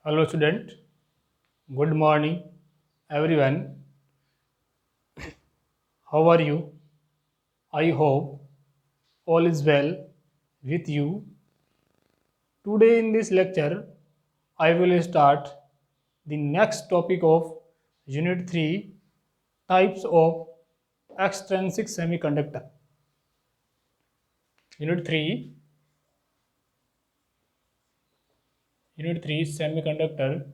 Hello student, good morning everyone. How are you? I hope all is well with you. Today in this lecture, I will start the next topic of Unit 3, types of extrinsic semiconductor. Unit 3, semiconductor.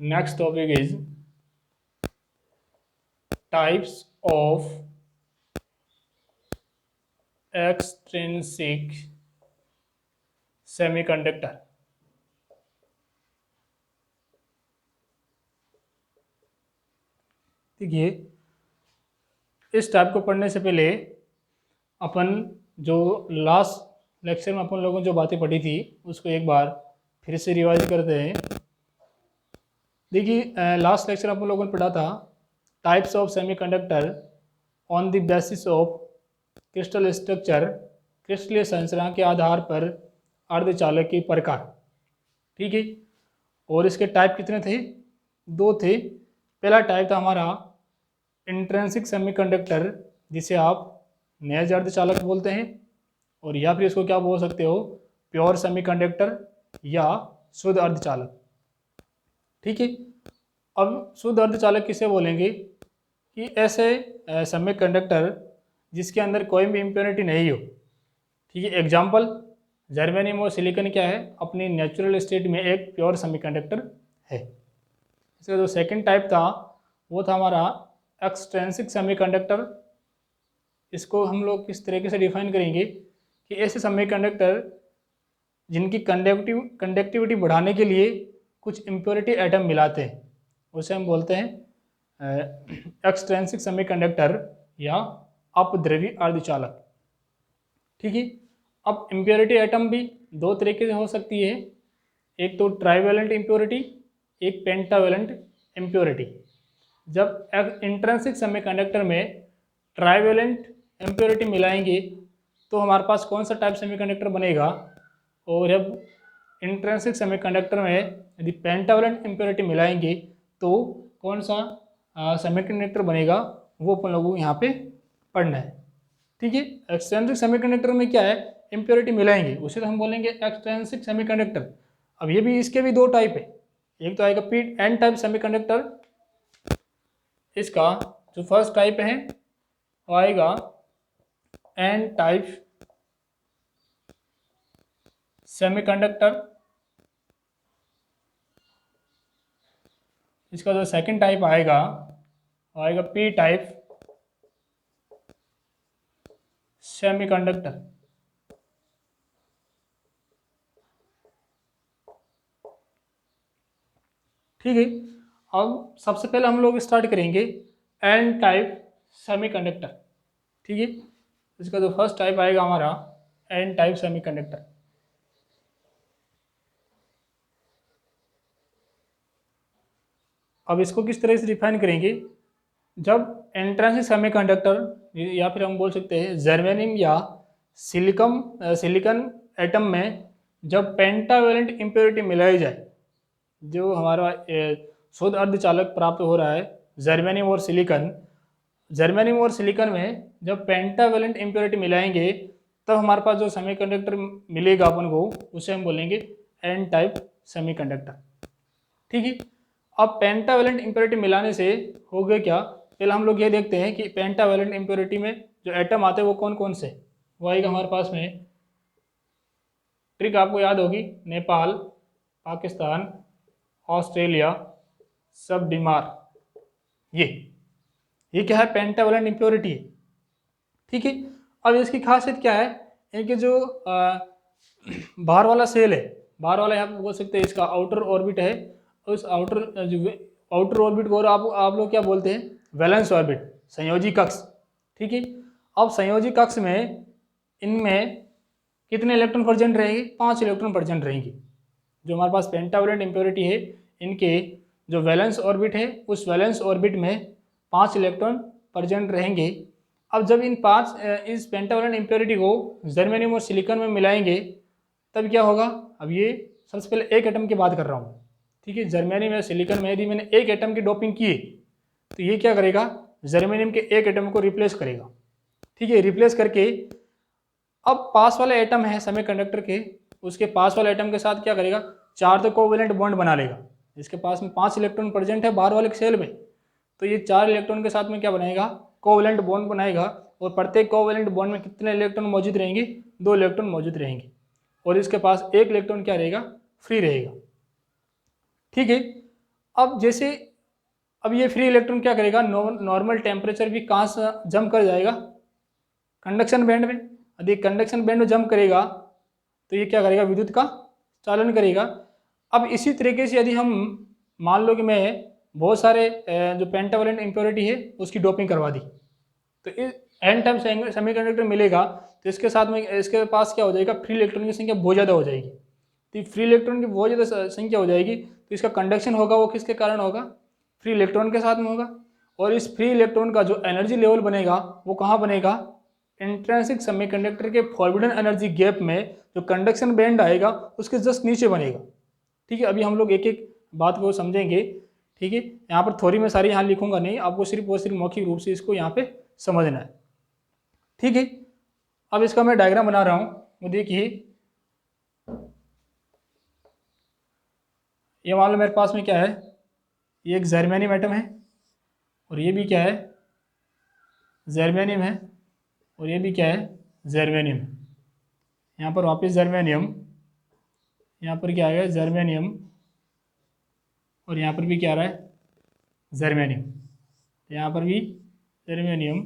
Next topic is types of extrinsic semiconductor. देखिए, इस type को पढ़ने से पहले अपन जो last lecture में अपन लोगों ने जो बातें पढ़ी थी उसको एक बार फिर से रिवाइज करते हैं। देखिए, लास्ट लेक्चर अपन लोगों ने पढ़ा था types of semiconductor on the basis of crystal structure, क्रिस्टलीय संरचना के आधार पर अर्धचालक के प्रकार। ठीक है, और इसके टाइप कितने थे? दो थे। पहला टाइप था हमारा इंट्रिंसिक सेमीकंडक्टर, जिसे आप नैज अर्धचालक बोलते हैं, और या फिर इसको क्या बोल सकते हो, प्योर सेमीकंडक्टर या शुद्ध अर्धचालक। ठीक है, अब शुद्ध अर्धचालक किसे बोलेंगे कि ऐसे सेमीकंडक्टर जिसके अंदर कोई भी इम्प्योरिटी नहीं हो। ठीक है, एग्जाम्पल जर्मेनियम और सिलिकॉन क्या है, अपनी नेचुरल स्टेट में एक प्योर सेमीकंडक्टर है। इसका जो सेकंड टाइप था वो था हमारा एक्सट्रिंसिक सेमीकंडक्टर। इसको हम लोग किस तरीके से डिफाइन करेंगे कि ऐसे सेमीकंडक्टर जिनकी कंडक्टिविटी बढ़ाने के लिए कुछ इम्प्योरिटी एटम मिलाते हैं, उसे हम बोलते हैं एक्सट्रिंसिक सेमीकंडक्टर या अपद्रव्यी अर्धचालक। ठीक है, अब इम्प्योरिटी एटम भी दो तरीके से हो सकती है, एक तो ट्राइवेलेंट इम्प्योरिटी, एक पेंटावेलेंट इम्प्योरिटी। जब इंट्रिंसिक सेमीकंडक्टर में ट्राइवेलेंट इम्प्योरिटी मिलाएंगे तो हमारे पास कौन सा टाइप सेमीकंडक्टर बनेगा, और जब इंट्रिंसिक सेमीकंडक्टर में यदि पेंटावेलेंट इम्प्योरिटी मिलाएंगे तो कौन सा सेमीकंडक्टर बनेगा, वो अपन लोगों को यहाँ पे पढ़ना है। ठीक है, एक्सट्रिंसिक सेमीकंडक्टर में क्या है, इम्प्योरिटी मिलाएंगे, उसे तो हम बोलेंगे एक्सट्रिंसिक सेमीकंडक्टर। अब ये भी, इसके भी दो टाइप है, एक तो आएगा पी एन टाइप सेमीकंडक्टर। इसका जो फर्स्ट टाइप है वो आएगा एन टाइप सेमीकंडक्टर। इसका जो सेकंड टाइप आएगा वो आएगा पी टाइप सेमीकंडक्टर। ठीक है, अब सबसे पहले हम लोग स्टार्ट करेंगे एन टाइप सेमीकंडक्टर। ठीक है, इसका जो फर्स्ट टाइप आएगा हमारा एन टाइप सेमीकंडक्टर। अब इसको किस तरह से डिफाइन करेंगे, जब इंट्रिंसिक सेमीकंडक्टर या फिर हम बोल सकते हैं जर्मेनियम या सिलिकॉन एटम में जब पेंटावेलेंट इम्प्योरिटी मिलाई जाए, जो हमारा शुद्ध अर्धचालक प्राप्त हो रहा है जर्मेनियम और सिलिकॉन में जब पेंटावेलेंट इम्प्योरिटी मिलाएंगे तब हमारे पास जो सेमीकंडक्टर मिलेगा अपन को, उसे हम बोलेंगे एन टाइप सेमीकंडक्टर। ठीक है, अब पेंटावेलेंट इम्प्योरिटी मिलाने से हो गया क्या, पहले हम लोग ये देखते हैं कि पेंटावेलेंट इम्प्योरिटी में जो एटम आते हैं वो कौन कौन से, वो आएगा हमारे पास में, ट्रिक आपको याद होगी, नेपाल, पाकिस्तान, ऑस्ट्रेलिया, सब बीमार। ये क्या है, पेंटावेलेंट इम्प्योरिटी है। ठीक है, अब इसकी खासियत क्या है, इनके जो बाहर वाला सेल है, बाहर वाला यहाँ पे बोल सकते हैं इसका आउटर ऑर्बिट है, उस आउटर ऑर्बिट को आप लोग क्या बोलते हैं, वैलेंस ऑर्बिट, संयोजी कक्ष। ठीक है, अब संयोजी कक्ष में इनमें कितने इलेक्ट्रॉन प्रेजेंट रहेंगे, 5 इलेक्ट्रॉन प्रेजेंट रहेंगे। जो हमारे पास पेंटावेलेंट इम्प्योरिटी है, इनके जो वैलेंस ऑर्बिट है, उस वैलेंस ऑर्बिट में 5 इलेक्ट्रॉन प्रेजेंट रहेंगे। अब जब इन 5 इस पेंटावैलेंट इम्प्योरिटी को जर्मेनियम और सिलिकॉन में मिलाएंगे तब क्या होगा। अब ये सबसे पहले एक एटम की बात कर रहा हूँ, ठीक है। जर्मेनियम या सिलिकॉन में यदि मैंने एक एटम की डोपिंग की तो ये क्या करेगा, जर्मेनियम के एक एटम को रिप्लेस करेगा, ठीक है। रिप्लेस करके अब पास वाले एटम है सेमीकंडक्टर के, उसके पास वाले एटम के साथ क्या करेगा, 4 तो कोवेलेंट बॉन्ड बना लेगा। जिसके पास में 5 इलेक्ट्रॉन प्रेजेंट है बाहर वाले सेल में, तो ये 4 इलेक्ट्रॉन के साथ में क्या बनाएगा, कोवेलेंट बॉन्ड बनाएगा। और प्रत्येक कोवेलेंट बॉन्ड में कितने इलेक्ट्रॉन मौजूद रहेंगे, 2 इलेक्ट्रॉन मौजूद रहेंगे। और इसके पास एक इलेक्ट्रॉन क्या रहेगा, फ्री रहेगा, ठीक है। अब जैसे अब ये फ्री इलेक्ट्रॉन क्या करेगा, नॉर्मल टेम्परेचर भी कहाँ से जंप कर जाएगा, कंडक्शन बैंड में। यदि कंडक्शन बैंड में जंप करेगा तो ये क्या करेगा, विद्युत का चालन करेगा। अब इसी तरीके से यदि हम मान लो कि मैं बहुत सारे जो पेंटावैलेंट इम्प्योरिटी है उसकी डोपिंग करवा दी, तो इस एन टाइप सेमीकंडक्टर मिलेगा तो इसके साथ में इसके पास क्या हो जाएगा, फ्री इलेक्ट्रॉन की संख्या बहुत ज़्यादा हो जाएगी। तो फ्री इलेक्ट्रॉन की बहुत ज़्यादा संख्या हो जाएगी तो इसका कंडक्शन होगा वो किसके कारण होगा, फ्री इलेक्ट्रॉन के साथ में होगा। और इस फ्री इलेक्ट्रॉन का जो एनर्जी लेवल बनेगा वो कहाँ बनेगा, इंट्रिंसिक सेमीकंडक्टर के फॉरबिडन एनर्जी गैप में जो कंडक्शन बैंड आएगा उसके जस्ट नीचे बनेगा, ठीक है। अभी हम लोग एक एक बात को समझेंगे, ठीक है। यहाँ पर थ्योरी में सारी यहाँ लिखूंगा नहीं, आपको सिर्फ और सिर्फ मौखिक रूप से इसको यहाँ पे समझना है, ठीक है। अब इसका मैं डायग्राम बना रहा हूँ, वो देखिए। ये मान लो मेरे पास में क्या है, ये एक जर्मेनियम एटम है और ये भी क्या है, जर्मेनियम है। और ये भी क्या है, जर्मेनियम। यहाँ पर वापस जर्मेनियम, यहाँ पर क्या आएगा, जर्मेनियम। और यहाँ पर भी क्या आ रहा है, जर्मेनियम। यहाँ पर भी जर्मेनियम,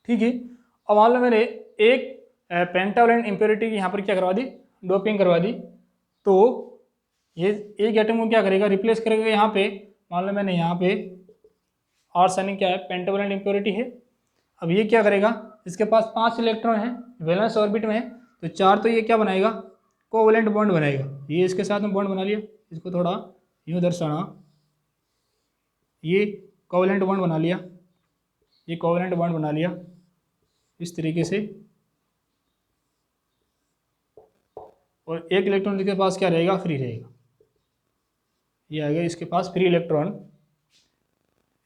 ठीक है। अब मान लो मैंने एक पेंटावैलेंट इम्प्योरिटी की यहाँ पर क्या करवा दी, डोपिंग करवा दी। तो ये एक एटम को क्या करेगा, रिप्लेस करेगा। यहाँ पे मान लो मैंने यहाँ पे आर्सेनिक क्या है, पेंटावैलेंट इम्प्योरिटी है। अब ये क्या करेगा, इसके पास 5 इलेक्ट्रॉन है, वैलेंस ऑर्बिट में है, तो 4 तो ये क्या बनाएगा, कोवैलेंट बॉन्ड बनाएगा। ये इसके साथ में बॉन्ड बना लिया, इसको थोड़ा यूँ दर्शाना, ये कोवैलेंट बॉन्ड बना लिया, ये कोवैलेंट बॉन्ड बना लिया इस तरीके से। और एक इलेक्ट्रॉन इसके पास क्या रहेगा, फ्री रहेगा, ये आ गया इसके पास फ्री इलेक्ट्रॉन।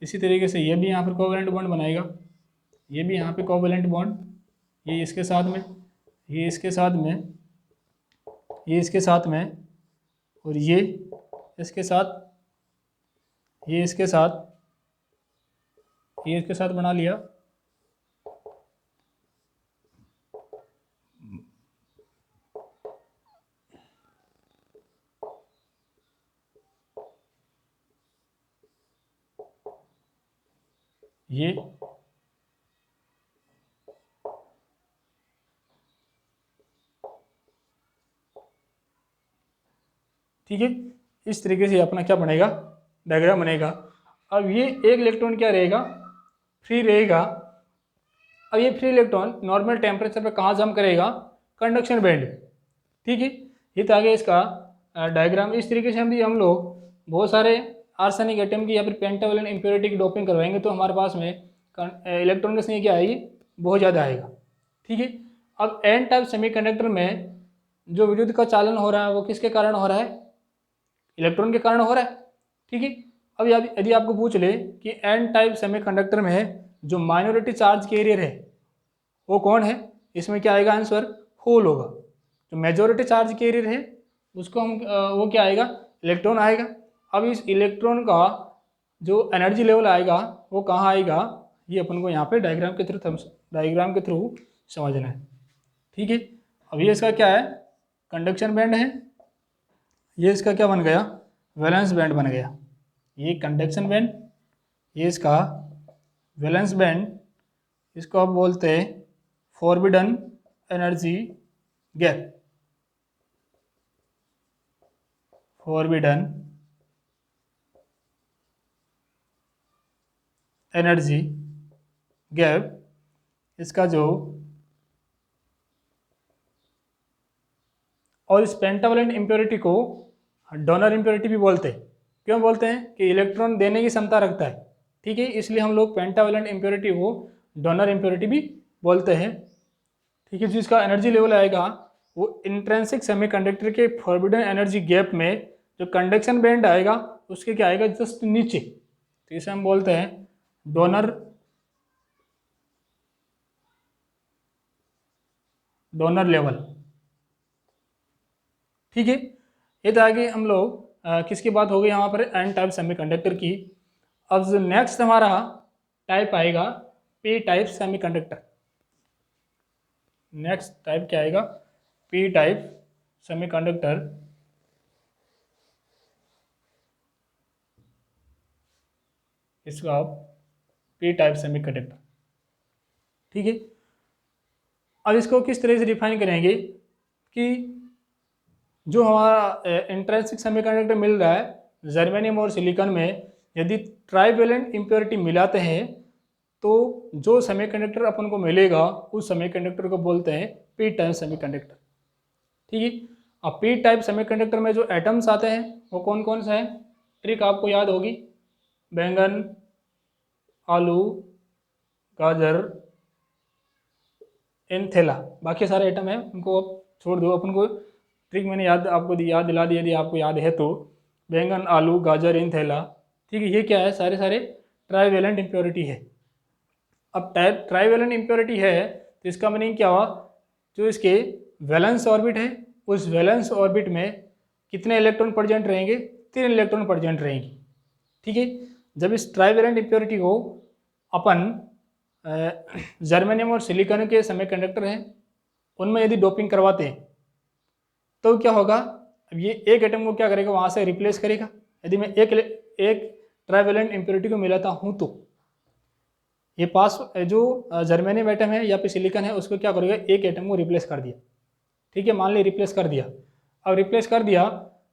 इसी तरीके से ये भी यहाँ पर कोवैलेंट बॉन्ड बनाएगा, ये भी यहाँ पे कोवैलेंट बॉन्ड, ये इसके साथ में, ये इसके साथ में, ये इसके साथ में, और ये इसके साथ, ये इसके साथ, ये इसके साथ बना लिया। ये ठीक है, इस तरीके से अपना क्या बनेगा, डायग्राम बनेगा। अब ये एक इलेक्ट्रॉन क्या रहेगा, फ्री रहेगा। अब ये फ्री इलेक्ट्रॉन नॉर्मल टेम्परेचर पे कहाँ जम करेगा, कंडक्शन बैंड, ठीक है। ये तो आ गया इसका डायग्राम। इस तरीके से हम लोग बहुत सारे आर्सेनिक एटम की या फिर पेंटावैलेंट इम्प्योरिटी की डोपिंग करवाएंगे तो हमारे पास में इलेक्ट्रॉन की संख्या क्या आएगी, बहुत ज़्यादा आएगा, ठीक है। अब एन टाइप सेमीकंडक्टर में जो विद्युत का चालन हो रहा है वो किसके कारण हो रहा है, इलेक्ट्रॉन के कारण हो रहा है, ठीक है। अब यदि आपको पूछ ले कि एन टाइप सेमीकंडक्टर में जो माइनॉरिटी चार्ज कैरियर है वो कौन है, इसमें क्या आएगा आंसर, होल होगा। जो मेजॉरिटी चार्ज कैरियर है उसको हम वो क्या आएगा, इलेक्ट्रॉन आएगा। अब इस इलेक्ट्रॉन का जो एनर्जी लेवल आएगा वो कहाँ आएगा, ये अपन को यहाँ पे डायग्राम के थ्रू समझना है, ठीक है। अब ये इसका क्या है, कंडक्शन बैंड है, ये इसका क्या बन गया, वैलेंस बैंड बन गया। ये कंडक्शन बैंड, ये इसका वैलेंस बैंड, इसको आप बोलते हैं forbidden energy gap, forbidden energy gap. इसका जो, और इस पेंटावैलेंट इम्प्योरिटी को डोनर इम्प्योरिटी भी बोलते हैं, क्यों बोलते हैं कि इलेक्ट्रॉन देने की क्षमता रखता है, ठीक है, इसलिए हम लोग पेंटावेलेंट इम्प्योरिटी को डोनर इम्प्योरिटी भी बोलते हैं, ठीक है। जिसका एनर्जी लेवल आएगा वो इंट्रिंसिक सेमीकंडक्टर के फॉरबिडन एनर्जी गैप में जो कंडक्शन बैंड आएगा उसके क्या आएगा, जस्ट नीचे, तो इसे हम बोलते हैं डोनर लेवल, ठीक है। ये तो आगे हम लोग किसकी बात हो गई यहाँ पर, एन टाइप सेमीकंडक्टर की। अब जो नेक्स्ट हमारा टाइप आएगा P type semiconductor. Next type क्या आएगा, पी टाइप सेमीकंडक्टर। इसको आप पी टाइप सेमीकंडक्टर, ठीक है। अब इसको किस तरह से डिफाइन करेंगे कि जो हमारा इंट्रिंसिक सेमीकंडक्टर मिल रहा है जर्मेनियम और सिलिकॉन में, यदि ट्राइवेलेंट इम्प्योरिटी मिलाते हैं तो जो सेमीकंडक्टर अपन को मिलेगा उस सेमीकंडक्टर को बोलते हैं पी टाइप सेमीकंडक्टर, ठीक है। अब पी टाइप सेमीकंडक्टर में जो एटम्स आते हैं वो कौन कौन से हैं, ट्रिक आपको याद होगी, बैंगन, आलू, गाजर, एंथेला, बाकी सारे आइटम हैं उनको आप छोड़ दो, अपन को ट्रिक मैंने आपको याद दिला दी यदि आपको याद है तो, बैंगन, आलू, गाजर, एंथेला, ठीक है। ये क्या है, सारे सारे ट्राइवेलेंट इम्प्योरिटी है। अब ट्राइवेलेंट इम्प्योरिटी है तो इसका मीनिंग क्या हुआ, जो इसके वैलेंस ऑर्बिट है उस वैलेंस ऑर्बिट में कितने इलेक्ट्रॉन प्रेजेंट रहेंगे, 3 इलेक्ट्रॉन प्रेजेंट रहेंगी, ठीक है। जब इस ट्राइवेलेंट इम्प्योरिटी को अपन जर्मेनियम और सिलिकॉन के सेमीकंडक्टर हैं उनमें यदि डोपिंग करवाते हैं तो क्या होगा, अब ये एक एटम को क्या करेगा, वहाँ से रिप्लेस करेगा। यदि मैं एक ट्राइवेलेंट इम्प्योरिटी को मिलाता हूँ तो ये पास जो जर्मेनियम एटम है या फिर सिलिकॉन है उसको क्या करेगा, एक एटम को रिप्लेस कर दिया, ठीक है, मान ली रिप्लेस कर दिया। अब रिप्लेस कर दिया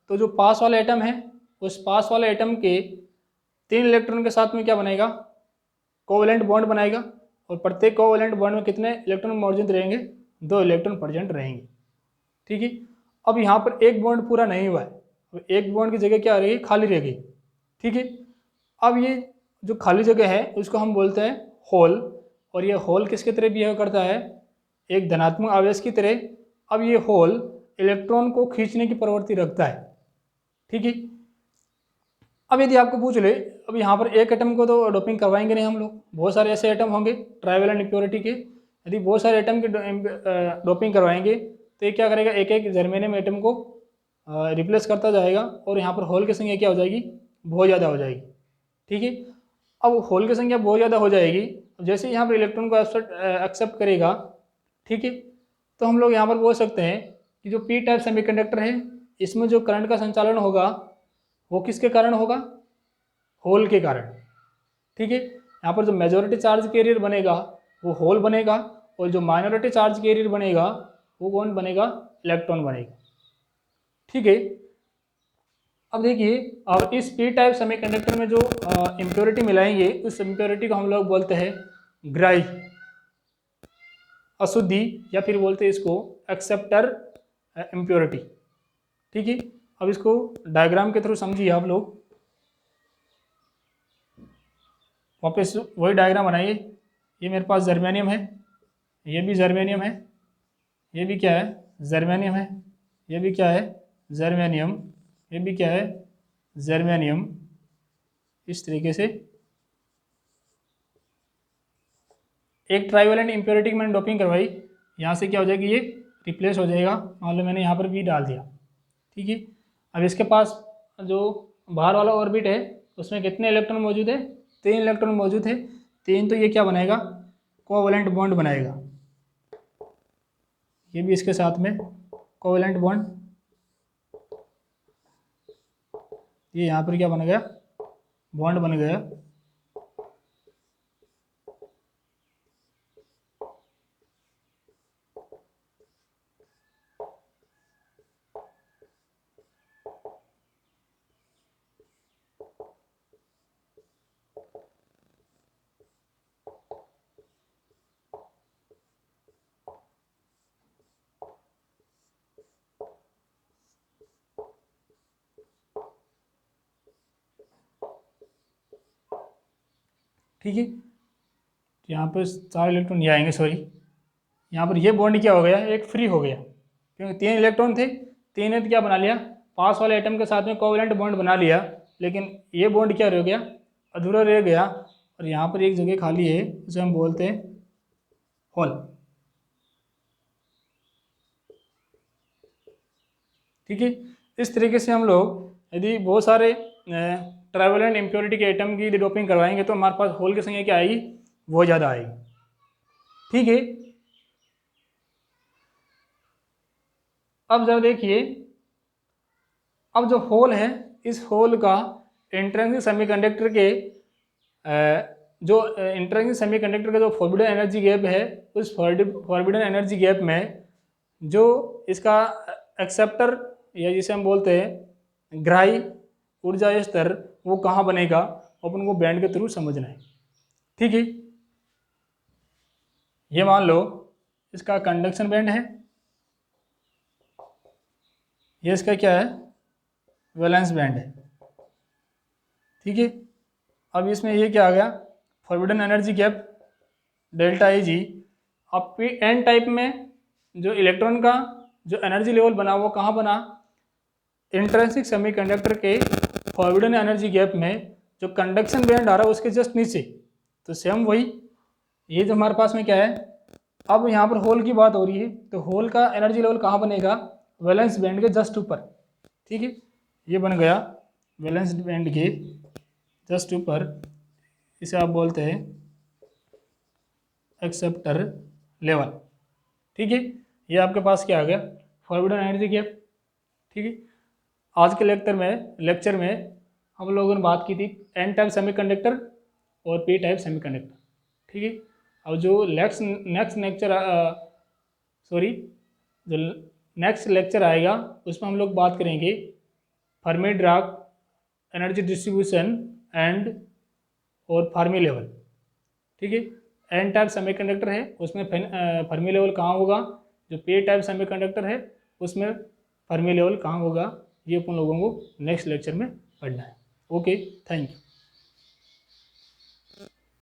तो जो पास वाला एटम है उस पास वाले एटम के 3 इलेक्ट्रॉन के साथ में क्या बनेगा, कोवेलेंट बॉन्ड बनाएगा, और प्रत्येक कोवेलेंट बॉन्ड में कितने इलेक्ट्रॉन मौजूद रहेंगे, 2 इलेक्ट्रॉन प्रेजेंट रहेंगे, ठीक है। अब यहाँ पर एक बॉन्ड पूरा नहीं हुआ है, तो एक बॉन्ड की जगह क्या रहेगी, खाली रहेगी, ठीक है। अब ये जो खाली जगह है उसको हम बोलते हैं होल, और ये होल किसके तरह बिहेव करता है, एक धनात्मक आवेश की तरह। अब ये होल इलेक्ट्रॉन को खींचने की प्रवृत्ति रखता है, ठीक है। अब यदि आपको पूछ ले, अब यहाँ पर एक एटम को तो डोपिंग करवाएंगे नहीं हम लोग, बहुत सारे ऐसे एटम होंगे ट्राइवेलेंट इम्प्योरिटी के, यदि बहुत सारे एटम की डोपिंग करवाएंगे तो ये क्या करेगा, एक एक जर्मेनियम एटम को रिप्लेस करता जाएगा और यहाँ पर होल की संख्या क्या हो जाएगी, बहुत ज़्यादा हो जाएगी, ठीक है। अब होल की संख्या बहुत ज़्यादा हो जाएगी, जैसे यहाँ पर इलेक्ट्रॉन को एक्सेप्ट करेगा, ठीक है, तो हम लोग यहाँ पर बोल सकते हैं कि जो पी टाइप सेमीकंडक्टर है इसमें जो करंट का संचालन होगा वो किसके कारण होगा, होल के कारण, ठीक है। यहाँ पर जो मेजॉरिटी चार्ज कैरियर बनेगा वो होल बनेगा, और जो माइनॉरिटी चार्ज कैरियर बनेगा वो कौन बनेगा, इलेक्ट्रॉन बनेगा, ठीक है। अब देखिए, अब इस पी टाइप सेमीकंडक्टर में जो इम्प्योरिटी मिलाएंगे उस इम्प्योरिटी को हम लोग बोलते हैं ग्राई, अशुद्धि, या फिर बोलते हैं इसको एक्सेप्टर इम्प्योरिटी, ठीक है। अब इसको डायग्राम के थ्रू समझिए आप लोग, वापस वही डायग्राम बनाइए। ये मेरे पास जर्मेनियम है, ये भी जर्मेनियम है, ये भी क्या है, जर्मेनियम है, ये भी क्या है, जर्मेनियम, ये भी क्या है, जर्मेनियम। इस तरीके से एक ट्राइवेलेंट इम्प्योरिटी की मैंने डोपिंग करवाई, यहाँ से क्या हो जाएगी, ये रिप्लेस हो जाएगा, मान लो मैंने यहाँ पर भी डाल दिया, ठीक है। अब इसके पास जो बाहर वाला ऑर्बिट है उसमें कितने इलेक्ट्रॉन मौजूद है, 3 इलेक्ट्रॉन मौजूद है, 3, तो ये क्या बनाएगा, कोवेलेंट बॉन्ड बनाएगा, ये भी इसके साथ में कोवेलेंट बॉन्ड, ये यहाँ पर क्या बन गया, बॉन्ड बन गया। ठीक है, यहाँ पर 4 इलेक्ट्रॉन ये आएंगे, सॉरी यहाँ पर ये बॉन्ड क्या हो गया, एक फ्री हो गया, क्योंकि 3 इलेक्ट्रॉन थे, 3 ने तो क्या बना लिया, पास वाले एटम के साथ में कोवैलेंट बॉन्ड बना लिया, लेकिन ये बॉन्ड क्या रह गया, अधूरा रह गया, और यहाँ पर एक जगह खाली है, उसे हम बोलते हैं होल। ठीक है, इस तरीके से हम लोग यदि बहुत सारे ट्रैवलेंट इम्प्योरिटी के एटम की यदि डोपिंग करवाएंगे तो हमारे पास होल की संख्या क्या आएगी, वो ज़्यादा आएगी। ठीक है, अब जरा देखिए, अब जो होल है, इस होल का इंट्रिंसिक सेमीकंडक्टर के जो इंट्रिंसिक सेमीकंडक्टर का जो फॉरबिडन एनर्जी गैप है, उस फॉरबिडन एनर्जी गैप में जो इसका एक्सेप्टर या जिसे हम बोलते हैं ग्राही ऊर्जा स्तर, वो कहाँ बनेगा, अपन को बैंड के थ्रू समझना है। ठीक है, ये मान लो इसका कंडक्शन बैंड है, ये इसका क्या है, वैलेंस बैंड है। ठीक है, अब इसमें ये क्या आ गया, forbidden energy gap delta E G. अब पी एन टाइप में जो इलेक्ट्रॉन का जो एनर्जी लेवल बना वो कहाँ बना, इंट्रिंसिक सेमीकंडक्टर के फॉरबिडन एनर्जी गैप में जो कंडक्शन बैंड आ रहा है उसके जस्ट नीचे। तो सेम वही, ये जो हमारे पास में क्या है, अब यहाँ पर होल की बात हो रही है, तो होल का एनर्जी लेवल कहाँ बनेगा, वैलेंस बैंड के जस्ट ऊपर। ठीक है, ये बन गया वैलेंस बैंड के जस्ट ऊपर, इसे आप बोलते हैं एक्सेप्टर लेवल। ठीक है, ये आपके पास क्या आ गया, फॉरबिडन एनर्जी गैप। ठीक है, आज के लेक्चर में हम लोगों ने बात की थी एन टाइप सेमीकंडक्टर और पी टाइप सेमीकंडक्टर। ठीक है, अब जो नेक्स्ट लेक्चर आएगा उसमें हम लोग बात करेंगे Fermi Dirac energy distribution and और फर्मी लेवल। ठीक है, एन टाइप सेमीकंडक्टर है उसमें फर्मी लेवल कहाँ होगा, जो पी टाइप सेमीकंडक्टर है उसमें फर्मी लेवल कहाँ होगा, ये अपन लोगों को नेक्स्ट लेक्चर में पढ़ना है। Okay, thank you.